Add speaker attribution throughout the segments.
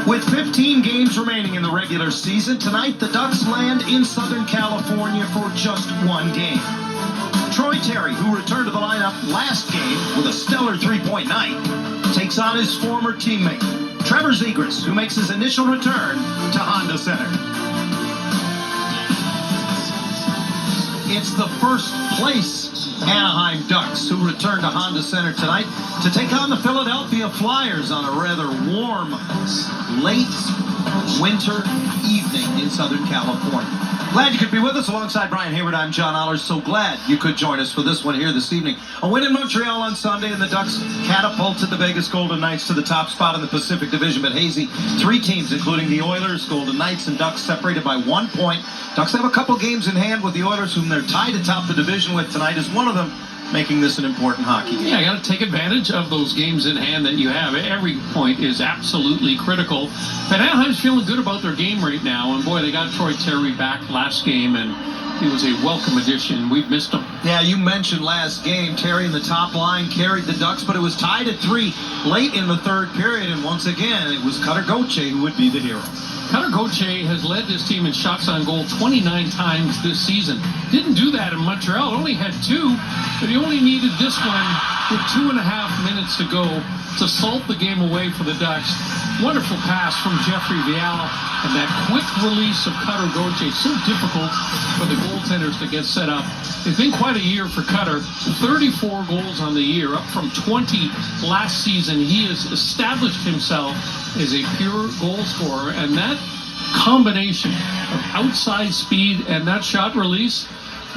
Speaker 1: With 15 games remaining in the regular season, tonight the Ducks land in Southern California for just one game. Troy Terry, who returned to the lineup last game with a stellar three-point night, takes on his former teammate, Trevor Zegras, who makes his initial return to Honda Center. It's the first place Anaheim Ducks who return to Honda Center tonight to take on the Philadelphia Flyers on a rather warm, late winter evening in Southern California. Glad you could be with us. Alongside Brian Hayward, I'm John Allers. So glad you could join us for this one here this evening. A win in Montreal on Sunday, and the Ducks catapulted the Vegas Golden Knights to the top spot in the Pacific Division. But hazy, three teams, including the Oilers, Golden Knights, and Ducks, separated by 1 point. Ducks have a couple games in hand with the Oilers, whom they're tied atop the division with tonight, is one of them making this an important hockey game.
Speaker 2: Yeah, you got to take advantage of those games in hand that you have. Every point is absolutely critical. But Anaheim's feeling good about their game right now. And boy, they got Troy Terry back last game, and he was a welcome addition. We've missed him.
Speaker 1: Yeah, you mentioned last game, Terry in the top line carried the Ducks, but it was tied at 3 late in the third period. And once again, it was Cutter Gauthier who would be the hero.
Speaker 2: Cutter Gauthier has led this team in shots on goal 29 times this season. Didn't do that in Montreal. Only had 2, but he only needed this one with 2.5 minutes to go to salt the game away for the Ducks. Wonderful pass from Jeffrey Viala, and that quick release of Cutter Gauthier. So difficult for the goaltenders to get set up. It's been quite a year for Cutter. 34 goals on the year, up from 20 last season. He has established himself as a pure goal scorer, and that combination of outside speed and that shot release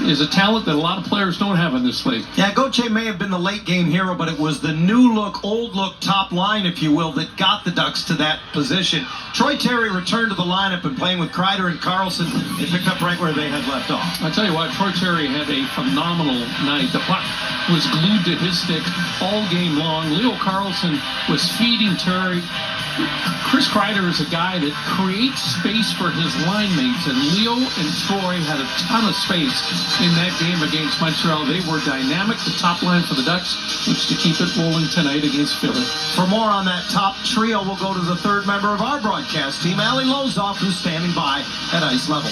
Speaker 2: is a talent that a lot of players don't have in this league.
Speaker 1: Yeah, Gauthier may have been the late game hero, but it was the new look, old look top line, if you will, that got the Ducks to that position. Troy Terry returned to the lineup, and playing with Kreider and Carlson, they picked up right where they had left off.
Speaker 2: I tell you what, Troy Terry had a phenomenal night. The puck was glued to his stick all game long. Leo Carlson was feeding Terry. Chris Kreider is a guy that creates space for his line mates, and Leo and Troy had a ton of space in that game against Montreal. They were dynamic, the top line for the Ducks, which to keep it rolling tonight against Philly.
Speaker 1: For more on that top trio, we'll go to the third member of our broadcast team, Allie Lozoff, who's standing by at ice level.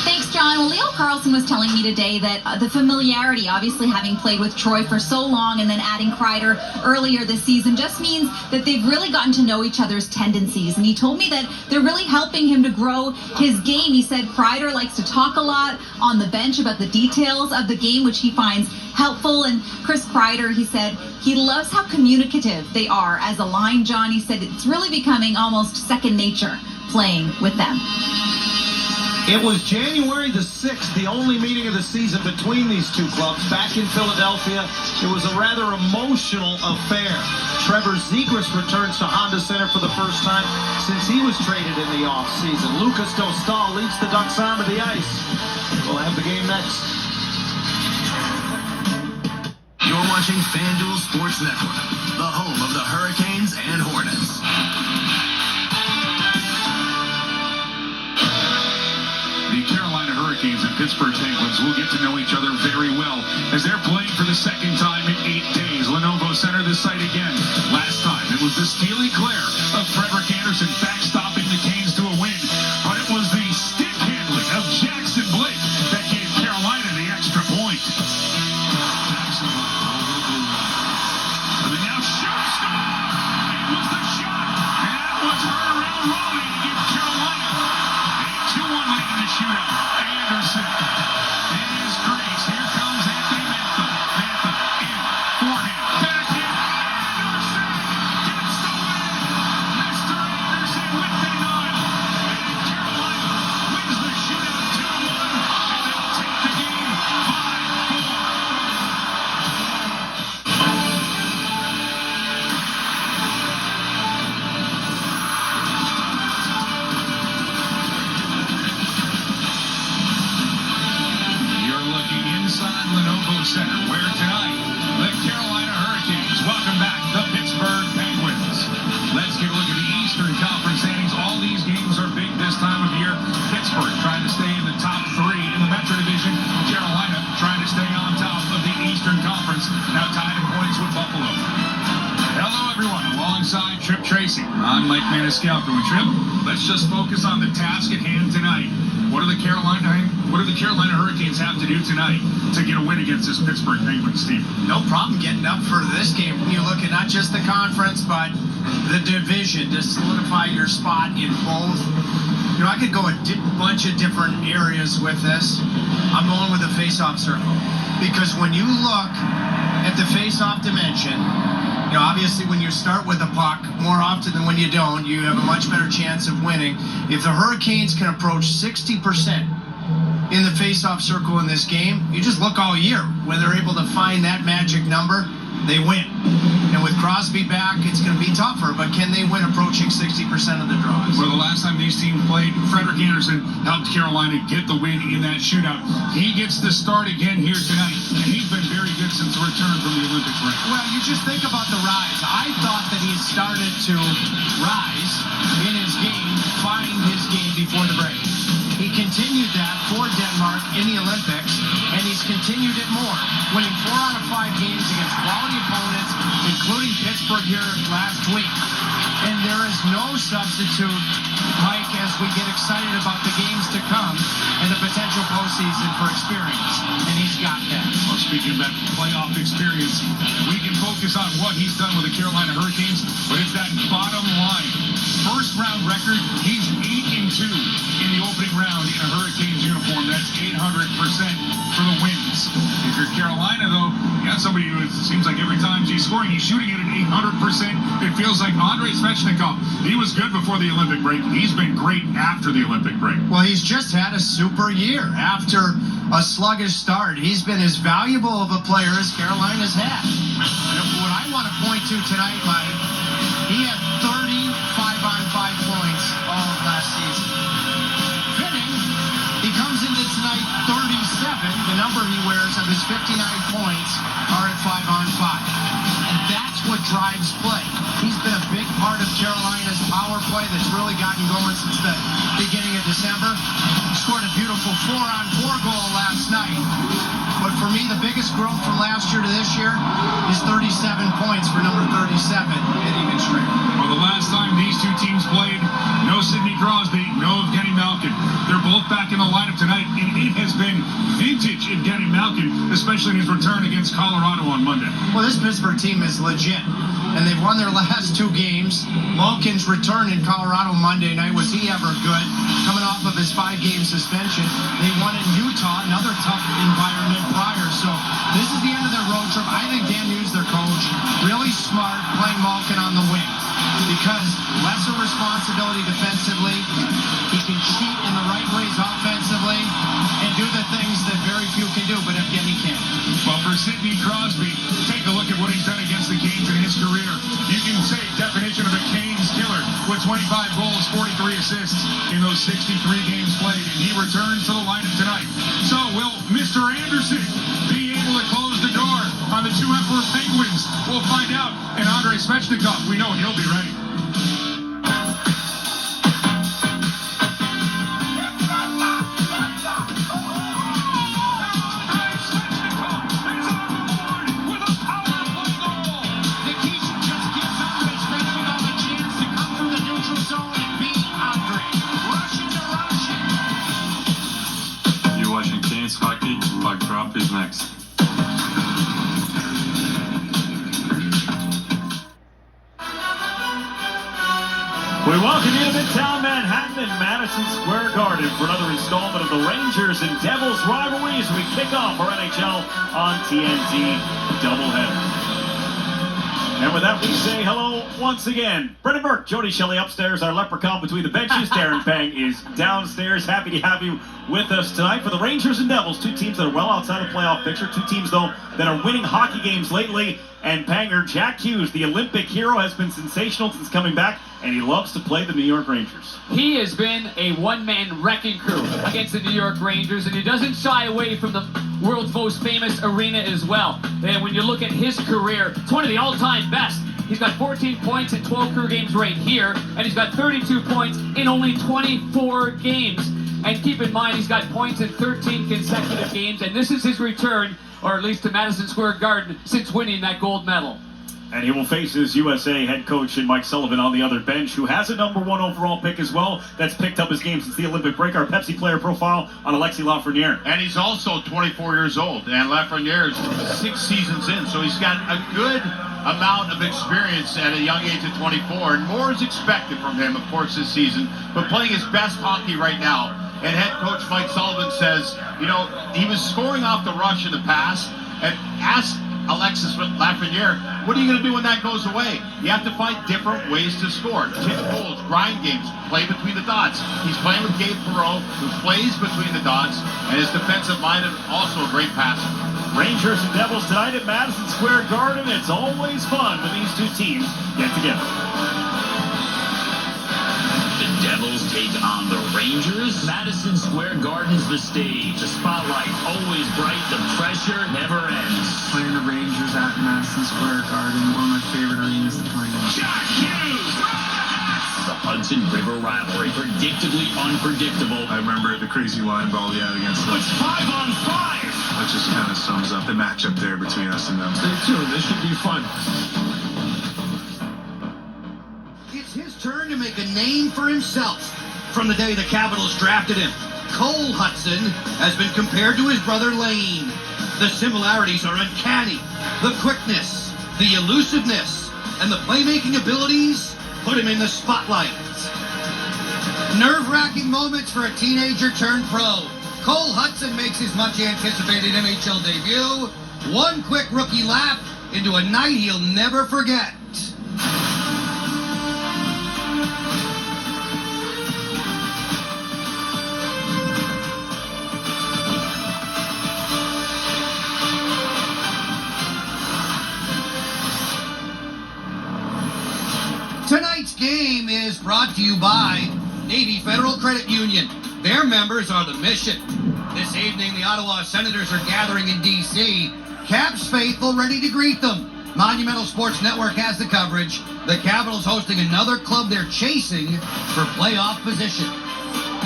Speaker 3: Thanks, John. Well, Leo Carlson was telling me today that the familiarity, obviously having played with Troy for so long and then adding Kreider earlier this season, just means that they've really gotten to know each other's tendencies. And he told me that they're really helping him to grow his game. He said Kreider likes to talk a lot on the bench about the details of the game, which he finds helpful. And Chris Kreider, he said, he loves how communicative they are as a line, John. He said it's really becoming almost second nature playing with them.
Speaker 1: It was January the 6th, the only meeting of the season between these two clubs back in Philadelphia. It was a rather emotional affair. Trevor Zegras returns to Honda Center for the first time since he was traded in the offseason. Lucas Dostal leads the Ducks onto the ice. We'll have the game next.
Speaker 4: You're watching FanDuel Sports Network, the home of the Hurricanes and Hornets.
Speaker 5: The Carolina Hurricanes and Pittsburgh Penguins will get to know each other very well as they're playing for the second time in 8 days. Lenovo Center, this site again. Last time, it was the steely glare of Frederik Andersen backstopping the Canes to a win, but it was the stick handling of Jackson Blake that gave Carolina the extra point. And the now shot score! It was the shot, and that was heard around Raleigh to give Carolina a 2-1 lead in the shootout. Andersen, in his crease, here comes Anthony Mantha. Mantha in, forehand, backhand, Andersen gets the win! Mr. Andersen side, Trip Tracy on Mike Maniscalco. And Trip, let's just focus on the task at hand tonight. What do the Carolina Hurricanes have to do tonight to get a win against this Pittsburgh Penguins team?
Speaker 1: No problem getting up for this game. You look at not just the conference, but the division to solidify your spot in both. You know, I could go a bunch of different areas with this. I'm going with the face-off circle. Because when you look at the face-off dimension, you know, obviously when you start with the puck, more often than when you don't, you have a much better chance of winning. If the Hurricanes can approach 60% in the face-off circle in this game, you just look all year. When they're able to find that magic number, they win. And with Crosby back, it's going to be tougher, but can they win approaching 60% of the draws?
Speaker 5: Well, the last time these teams played, Frederik Andersen helped Carolina get the win in that shootout. He gets the start again here tonight, and he's been very good since the return from the Olympic break.
Speaker 1: Well, you just think about the rise. I thought that he started to rise in his game, find his game before the break. He continued that for Denmark in the Olympics, and he's continued it more, winning 4 out of 5 games against quality opponents, including Pittsburgh here last week. And there is no substitute, Mike, as we get excited about the games to come and the potential postseason for experience. And he's got that.
Speaker 5: Well, speaking of that playoff experience, we can focus on what he's done with the Carolina Hurricanes, but it's that bottom line. First round record, he's 8-2 in the opening round in a Hurricanes uniform. That's 800% for the wins. If you're Carolina, though, you got somebody who it seems like every time he's scoring, he's shooting it at 800%. It feels like Andrei Svechnikov. He was good before the Olympic break. He's been great after the Olympic break.
Speaker 1: Well, he's just had a super year after a sluggish start. He's been as valuable of a player as Carolina's had. And what I want to point to tonight, Mike, he had 35-on-5 points all of last season. Fitting, he comes into tonight 37. The number he wears of his 59 points are at 5-on-5. And that's what drives play. He's been a big part of Carolina's power play that's really gotten going since the beginning of December. He scored a beautiful 4-on-4 goal last night. But for me, the biggest growth from last year to this year is 37 points for number 37 at Egan Street.
Speaker 5: Well, the last time these two teams played, no Sidney Crosby, no Evgeny Malkin. They're both back in the lineup tonight, and it has been vintage Evgeny Malkin, especially in his return against Colorado on Monday.
Speaker 1: Well, this Pittsburgh team is legit, and they've won their last 2 games. Malkin's return in Colorado Monday night, was he ever good? Coming off of his 5-game suspension. They won in Utah, another tough environment prior. So this is the end of their road trip. I think Dan Hughes, their coach, really smart playing Malkin on the wing, because lesser responsibility defensively. He can cheat in the right ways offensively and do the things that very few can do, but Evgeny can.
Speaker 5: Well, for Sidney Crosby, take a look at what he's done against the Canes in his career. You can say definition of a Canes killer with 25 goals, 43 assists in those 63 games played, and he returns to the lineup tonight. So will Mr. Andersen be able to close the door on the 2 Emperor Penguins? We'll find out. And Andrei Svechnikov, we know he'll be ready.
Speaker 6: Puck drop is next.
Speaker 7: We welcome you to Midtown Manhattan and Madison Square Garden for another installment of the Rangers and Devils rivalry as we kick off our NHL on TNT doubleheader. And with that, we say hello once again. Brendan Burke, Jody Shelley upstairs, our leprechaun between the benches. Darren Pang is downstairs. Happy to have you with us tonight for the Rangers and Devils, 2 teams that are well outside of playoff picture, 2 teams, though, that are winning hockey games lately. And Panger, Jack Hughes, the Olympic hero, has been sensational since coming back, and he loves to play the New York Rangers.
Speaker 8: He has been a one-man wrecking crew against the New York Rangers, and he doesn't shy away from the world's most famous arena as well. And when you look at his career, it's one of the all-time best. He's got 14 points in 12 career games right here, and he's got 32 points in only 24 games. And keep in mind, he's got points in 13 consecutive games, and this is his return, or at least to Madison Square Garden, since winning that gold medal.
Speaker 7: And he will face his USA head coach and Mike Sullivan on the other bench, who has a number 1 overall pick as well. That's picked up his game since the Olympic break. Our Pepsi player profile on Alexis Lafreniere.
Speaker 9: And he's also 24 years old. And Lafreniere is 6 seasons in, so he's got a good amount of experience at a young age of 24. And more is expected from him, of course, this season. But playing his best hockey right now. And head coach Mike Sullivan says, you know, he was scoring off the rush in the past. And asked Alexis Lafreniere, what are you going to do when that goes away? You have to find different ways to score. Kick goals, grind games, play between the dots. He's playing with Gabe Perreault, who plays between the dots, and his defensive mind is also a great passer.
Speaker 7: Rangers and Devils tonight at Madison Square Garden. It's always fun when these two teams get together.
Speaker 10: The Devils take on the Rangers. Madison Square Garden's the stage. The spotlight always bright. The pressure never ends.
Speaker 11: Playing the Rangers at Madison Square Garden, one of my favorite arenas to play in.
Speaker 10: Jack Hughes! The Hudson River rivalry, predictably unpredictable.
Speaker 6: I remember the crazy line ball we had against them.
Speaker 10: It's 5-on-5.
Speaker 6: That just kind of sums up the matchup there between us and them.
Speaker 2: Stay tuned. This should be fun.
Speaker 1: It's his turn to make a name for himself. From the day the Capitals drafted him, Cole Hudson has been compared to his brother Lane. The similarities are uncanny. The quickness, the elusiveness, and the playmaking abilities put him in the spotlight. Nerve-wracking moments for a teenager turned pro. Cole Hudson makes his much-anticipated NHL debut. One quick rookie lap into a night he'll never forget. Tonight's game is brought to you by Navy Federal Credit Union. Their members are the mission. This evening, the Ottawa Senators are gathering in D.C. Caps faithful ready to greet them. Monumental Sports Network has the coverage. The Capitals hosting another club they're chasing for playoff position.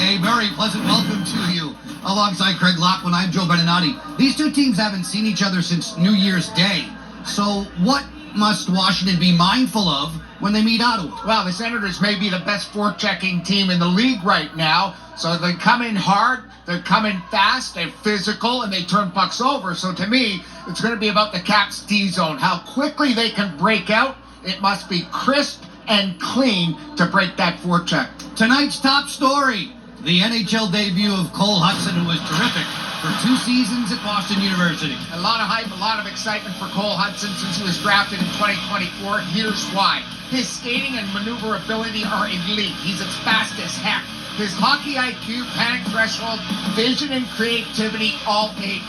Speaker 1: A very pleasant welcome to you. Alongside Craig Lachlan, I'm Joe Beninati. These two teams haven't seen each other since New Year's Day. So what must Washington be mindful of when they meet Ottawa?
Speaker 12: Well, the Senators may be the best forechecking team in the league right now. So they come in hard, they're coming fast, they're physical, and they turn pucks over. So to me, it's going to be about the Caps D-zone. How quickly they can break out. It must be crisp and clean to break that forecheck.
Speaker 1: Tonight's top story, the NHL debut of Cole Hudson, who was terrific for 2 seasons at Boston University.
Speaker 12: A lot of hype, a lot of excitement for Cole Hudson since he was drafted in 2024. Here's why. His skating and maneuverability are elite. He's as fast as heck. His hockey IQ, panic threshold, vision, and creativity, all A+.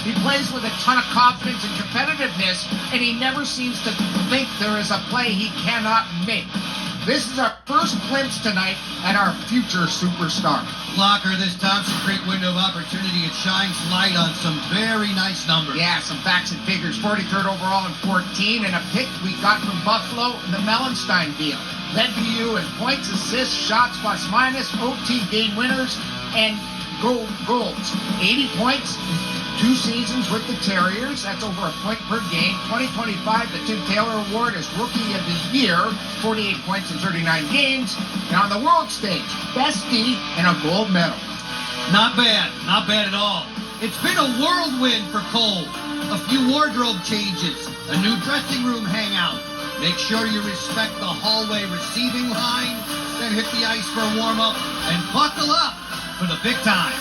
Speaker 12: He plays with a ton of confidence and competitiveness, and he never seems to think there is a play he cannot make. This is our first glimpse tonight at our future superstar.
Speaker 1: Locker, this Thompson Creek window of opportunity, it shines light on some very nice numbers.
Speaker 12: Yeah, some facts and figures. 43rd overall in 14, and a pick we got from Buffalo in the Mellenstein deal. Led BU in points, assists, shots, plus minus, OT game winners, and goals. 80 points, 2 seasons with the Terriers. That's over a point per game. 2025, the Tim Taylor Award as Rookie of the Year. 48 points in 39 games. And on the world stage, best D and a gold medal.
Speaker 1: Not bad at all. It's been a whirlwind for Cole. A few wardrobe changes, a new dressing room hangout. Make sure you respect the hallway receiving line, then hit the ice for a warm-up, and buckle up for the big time.